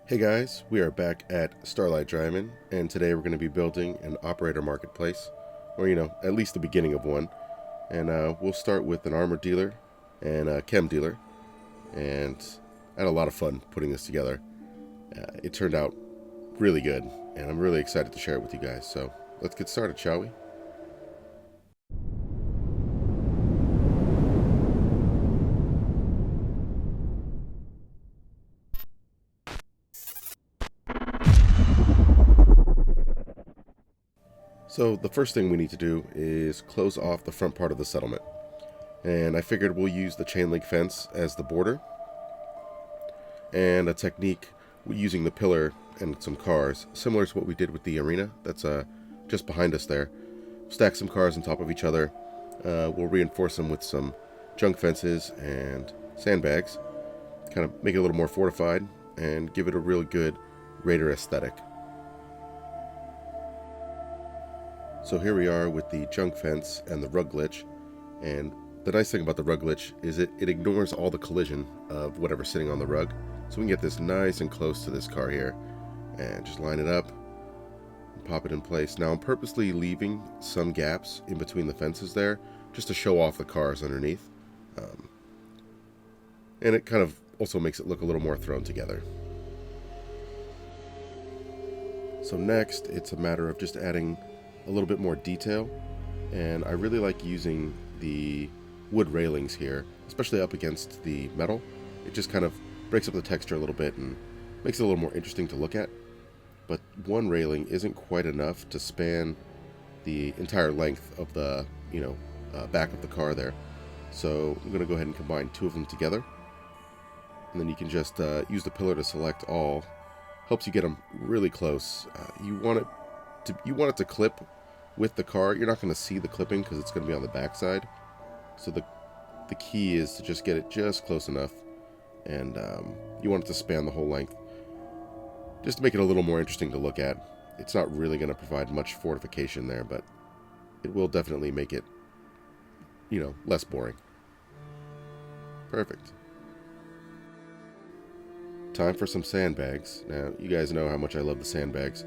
Hey guys, we are back at Starlight Driving, and today we're going to be building an operator marketplace, or at least the beginning of one. And we'll start with an armor dealer and a chem dealer, and I had a lot of fun putting this together. It turned out really good, and I'm really excited to share it with you guys. So let's get started, shall we? So the first thing we need to do is close off the front part of the settlement. And I figured we'll use the chain link fence as the border, and a technique using the pillar and some cars, similar to what we did with the arena that's just behind us there. Stack some cars on top of each other. We'll reinforce them with some junk fences and sandbags, kind of make it a little more fortified and give it a really good raider aesthetic. So here we are with the junk fence and the rug glitch, and the nice thing about the rug glitch is it ignores all the collision of whatever's sitting on the rug. So we can get this nice and close to this car here and just line it up and pop it in place. Now I'm purposely leaving some gaps in between the fences there just to show off the cars underneath. And it kind of also makes it look a little more thrown together. So next it's a matter of just adding a little bit more detail, and I really like using the wood railings here, especially up against the metal. It just kind of breaks up the texture a little bit and makes it a little more interesting to look at. But one railing isn't quite enough to span the entire length of the back of the car there. So I'm going to go ahead and combine two of them together, and then you can just use the pillar to select all. Helps you get them really close. You want it to clip with the car. You're not going to see the clipping because it's going to be on the back side. So the key is to just get it just close enough, and you want it to span the whole length, just to make it a little more interesting to look at. It's not really going to provide much fortification there, but it will definitely make it, less boring. Perfect. Time for some sandbags. Now, you guys know how much I love the sandbags.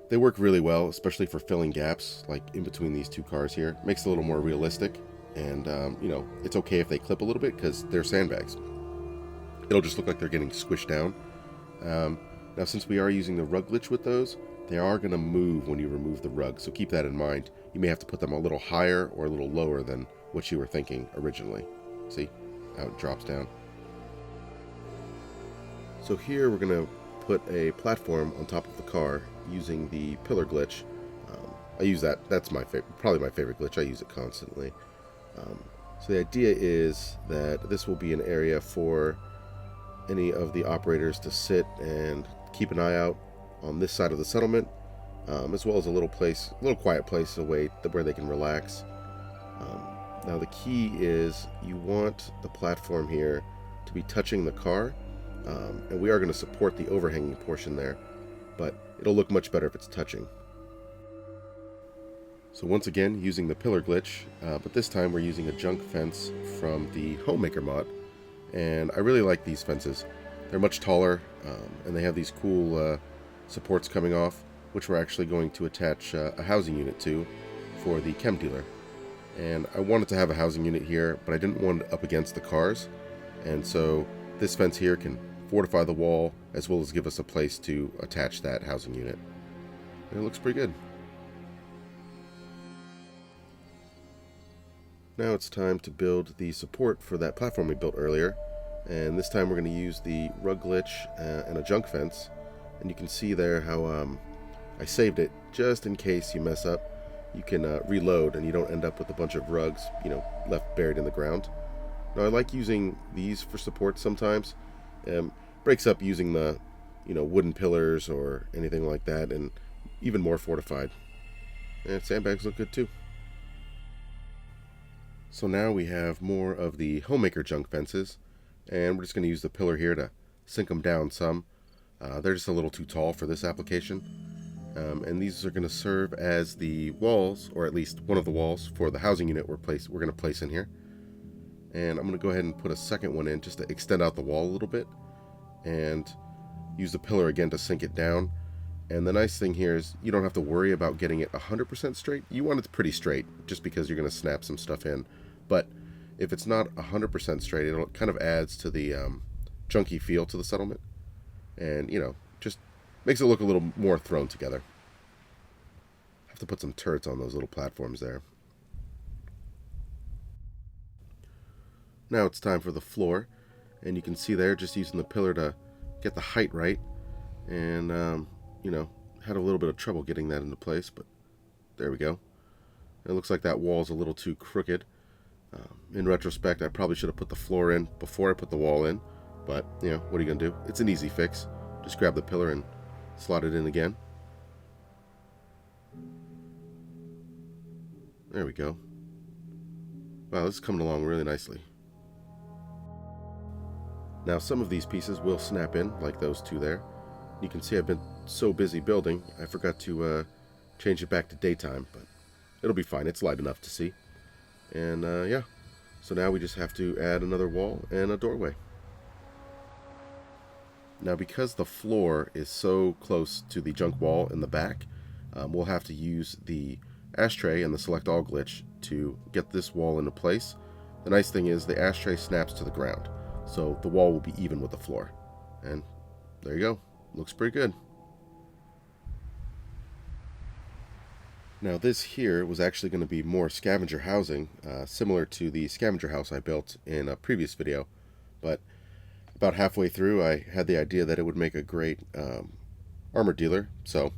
They work really well, especially for filling gaps, like in between these two cars here. Makes it a little more realistic, and it's okay if they clip a little bit because they're sandbags. It'll just look like they're getting squished down. Now, since we are using the rug glitch with those, they are going to move when you remove the rug, so keep that in mind. You may have to put them a little higher or a little lower than what you were thinking originally. See how it drops down? So here we're going to put a platform on top of the car using the pillar glitch. I use that. That's probably my favorite glitch. I use it constantly. So the idea is that this will be an area for any of the operators to sit and keep an eye out on this side of the settlement, as well as a little quiet place away where they can relax. Now the key is you want the platform here to be touching the car, and we are going to support the overhanging portion there, but it'll look much better if it's touching. So once again, using the pillar glitch, but this time we're using a junk fence from the Homemaker mod, and I really like these fences. They're much taller, and they have these cool supports coming off, which we're actually going to attach a housing unit to for the chem dealer. And I wanted to have a housing unit here, but I didn't want it up against the cars, and so this fence here can fortify the wall as well as give us a place to attach that housing unit. And it looks pretty good. Now it's time to build the support for that platform we built earlier, and this time we're going to use the rug glitch and a junk fence. And you can see there how I saved it just in case you mess up. You can reload and you don't end up with a bunch of rugs left buried in the ground. Now I like using these for support sometimes. Breaks up using the wooden pillars or anything like that, and even more fortified. And sandbags look good too. So now we have more of the Homemaker junk fences, and we're just going to use the pillar here to sink them down some. They're just a little too tall for this application, and these are going to serve as the walls, or at least one of the walls, for the housing unit we're going to place in here. And I'm going to go ahead and put a second one in just to extend out the wall a little bit. And use the pillar again to sink it down. And the nice thing here is you don't have to worry about getting it 100% straight. You want it pretty straight just because you're going to snap some stuff in. But if it's not 100% straight, it kind of adds to the chunky feel to the settlement. And, just makes it look a little more thrown together. Have to put some turrets on those little platforms there. Now it's time for the floor. And you can see there, just using the pillar to get the height right. And, had a little bit of trouble getting that into place, but there we go. It looks like that wall's a little too crooked. In retrospect, I probably should have put the floor in before I put the wall in, but, what are you going to do? It's an easy fix. Just grab the pillar and slot it in again. There we go. Wow, this is coming along really nicely. Now, some of these pieces will snap in, like those two there. You can see I've been so busy building, I forgot to change it back to daytime, but it'll be fine. It's light enough to see. And yeah, so now we just have to add another wall and a doorway. Now, because the floor is so close to the junk wall in the back, we'll have to use the ashtray and the select all glitch to get this wall into place. The nice thing is the ashtray snaps to the ground, so the wall will be even with the floor. And there you go. Looks pretty good. Now this here was actually going to be more scavenger housing, similar to the scavenger house I built in a previous video, but about halfway through I had the idea that it would make a great armor dealer, so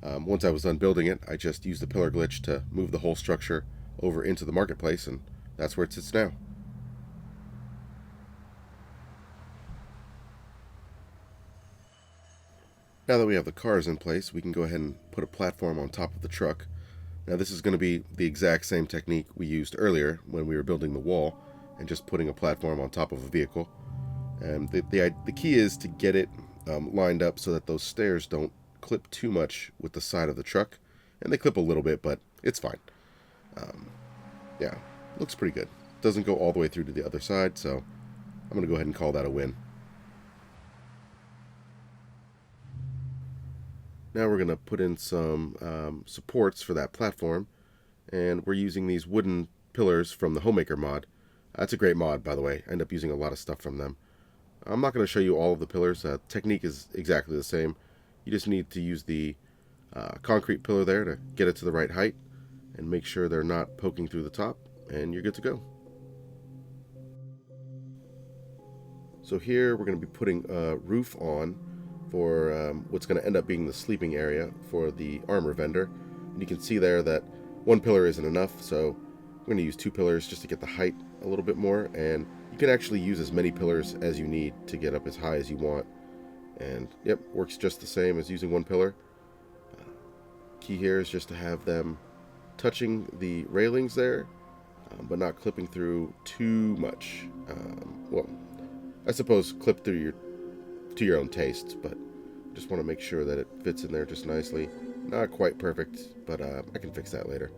once I was done building it, I just used the pillar glitch to move the whole structure over into the marketplace, and that's where it sits now. Now that we have the cars in place, we can go ahead and put a platform on top of the truck. Now this is going to be the exact same technique we used earlier when we were building the wall and just putting a platform on top of a vehicle. And the key is to get it lined up so that those stairs don't clip too much with the side of the truck. And they clip a little bit, but it's fine. Yeah, looks pretty good. Doesn't go all the way through to the other side, so I'm going to go ahead and call that a win. Now we're going to put in some supports for that platform, and we're using these wooden pillars from the Homemaker mod. That's a great mod, by the way. I end up using a lot of stuff from them. I'm not going to show you all of the pillars. Technique is exactly the same. You just need to use the concrete pillar there to get it to the right height and make sure they're not poking through the top, and you're good to go. So here we're going to be putting a roof on for what's going to end up being the sleeping area for the armor vendor. And you can see there that one pillar isn't enough, so I'm going to use 2 pillars just to get the height a little bit more, and you can actually use as many pillars as you need to get up as high as you want. And yep, works just the same as using 1 pillar. Key here is just to have them touching the railings there, but not clipping through too much. Well, I suppose clip through to your own taste, but just want to make sure that it fits in there just nicely. Not quite perfect, but I can fix that later.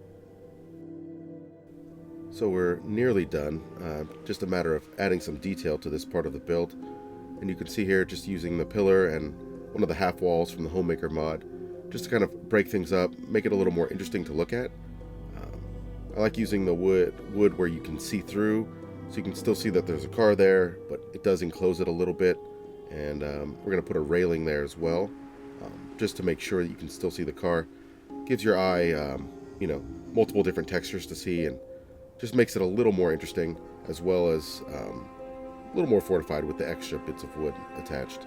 So we're nearly done. Just a matter of adding some detail to this part of the build. And you can see here just using the pillar and one of the half walls from the Homemaker mod just to kind of break things up, make it a little more interesting to look at. I like using the wood where you can see through, so you can still see that there's a car there, but it does enclose it a little bit. And we're going to put a railing there as well, just to make sure that you can still see the car. Gives your eye, multiple different textures to see, and just makes it a little more interesting, as well as a little more fortified with the extra bits of wood attached.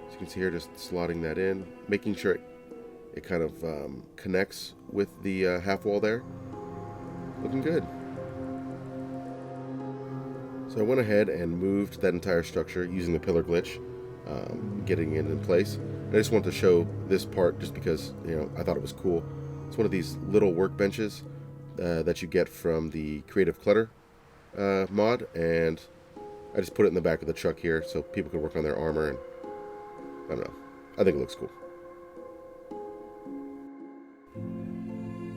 As you can see here, just slotting that in, making sure it kind of connects with the half wall there. Looking good. So I went ahead and moved that entire structure using the pillar glitch, getting it in place. And I just wanted to show this part just because, I thought it was cool. It's one of these little workbenches that you get from the Creative Clutter mod, and I just put it in the back of the truck here so people could work on their armor, and I don't know. I think it looks cool.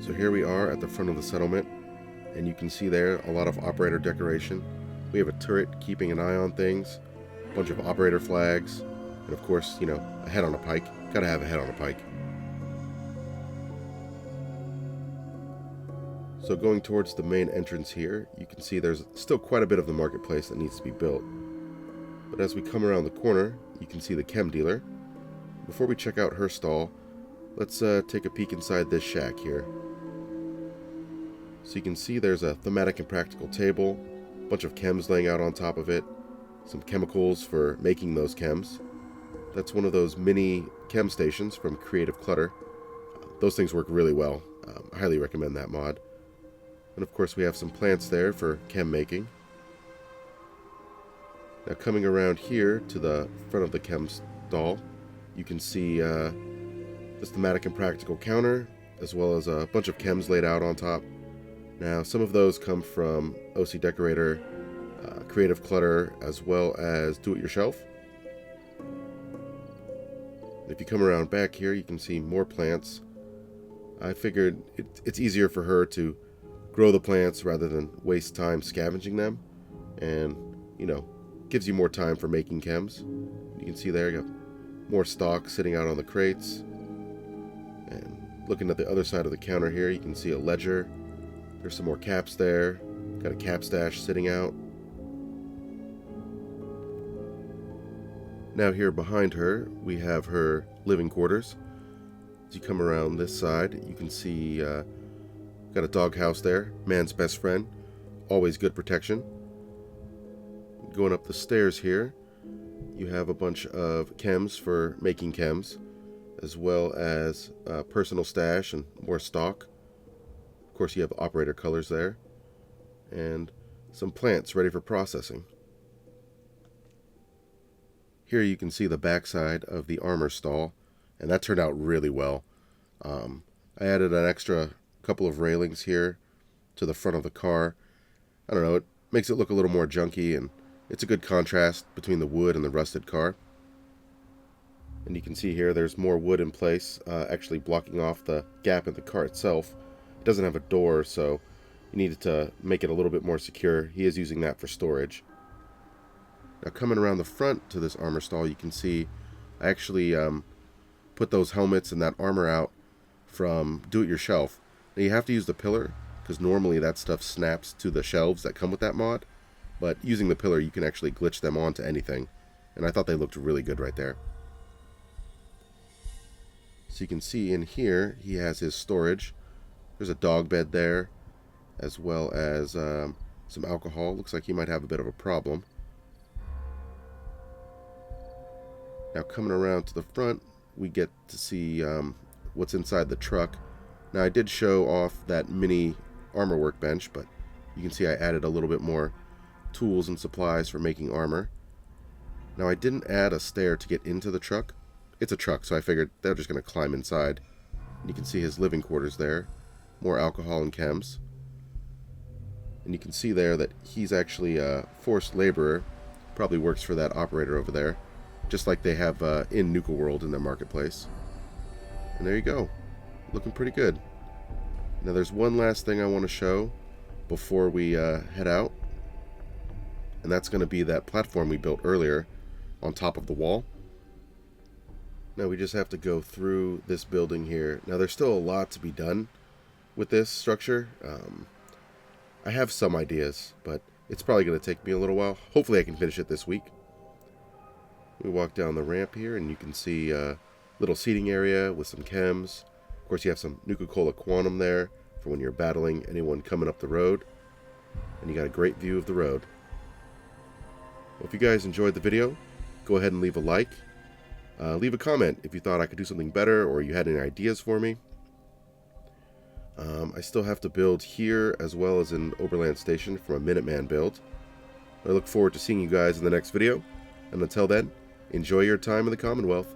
So here we are at the front of the settlement, and you can see there a lot of operator decoration. We have a turret keeping an eye on things, a bunch of operator flags, And of course, you know, a head on a pike. Gotta have a head on a pike. So going towards the main entrance here, you can see there's still quite a bit of the marketplace that needs to be built. But as we come around the corner, you can see the chem dealer. Before we check out her stall, let's take a peek inside this shack here. So you can see there's a thematic and practical table, a bunch of chems laying out on top of it, some chemicals for making those chems. That's one of those mini chem stations from Creative Clutter. Those things work really well. I highly recommend that mod. And of course we have some plants there for chem making. Now coming around here to the front of the chem stall, you can see this thematic and practical counter, as well as a bunch of chems laid out on top. Now some of those come from OCDecorator, Creative Clutter, as well as Do It Yourself. If you come around back here, you can see more plants. I figured it's easier for her to grow the plants rather than waste time scavenging them, and you know, gives you more time for making chems. You can see there you got more stock sitting out on the crates. And looking at the other side of the counter here, you can see a ledger. There's some more caps there. Got a cap stash sitting out. Now here behind her, we have her living quarters. As you come around this side, you can see got a doghouse there, man's best friend, always good protection. Going up the stairs here, you have a bunch of chems for making chems, as well as personal stash and more stock. Of course, you have operator colors there, and some plants ready for processing. Here you can see the backside of the armor stall, and that turned out really well. I added an extra couple of railings here to the front of the car. I don't know, it makes it look a little more junky, and it's a good contrast between the wood and the rusted car. And you can see here there's more wood in place, actually blocking off the gap in the car itself. It doesn't have a door, so you needed to make it a little bit more secure. He is using that for storage. Now coming around the front to this armor stall, you can see I actually put those helmets and that armor out from Do It Yourself. Now you have to use the pillar, because normally that stuff snaps to the shelves that come with that mod, but using the pillar you can actually glitch them onto anything, and I thought they looked really good right there. So you can see in here he has his storage. There's a dog bed there, as well as some alcohol. Looks like he might have a bit of a problem. Now coming around to the front, we get to see what's inside the truck. Now I did show off that mini armor workbench, but you can see I added a little bit more tools and supplies for making armor. Now I didn't add a stair to get into the truck. It's a truck, so I figured they're just going to climb inside. And you can see his living quarters there. More alcohol and chems. And you can see there that he's actually a forced laborer. Probably works for that operator over there, just like they have in Nuka World in their marketplace. And there you go. Looking pretty good. Now there's one last thing I want to show before we head out. And that's going to be that platform we built earlier on top of the wall. Now we just have to go through this building here. Now there's still a lot to be done with this structure. I have some ideas, but it's probably going to take me a little while. Hopefully I can finish it this week. We walk down the ramp here and you can see a little seating area with some chems. Of course you have some Nuka-Cola Quantum there for when you're battling anyone coming up the road. And you got a great view of the road. Well, if you guys enjoyed the video, go ahead and leave a like. Leave a comment if you thought I could do something better or you had any ideas for me. I still have to build here as well as in Oberland Station from a Minuteman build. I look forward to seeing you guys in the next video. And until then, enjoy your time in the Commonwealth.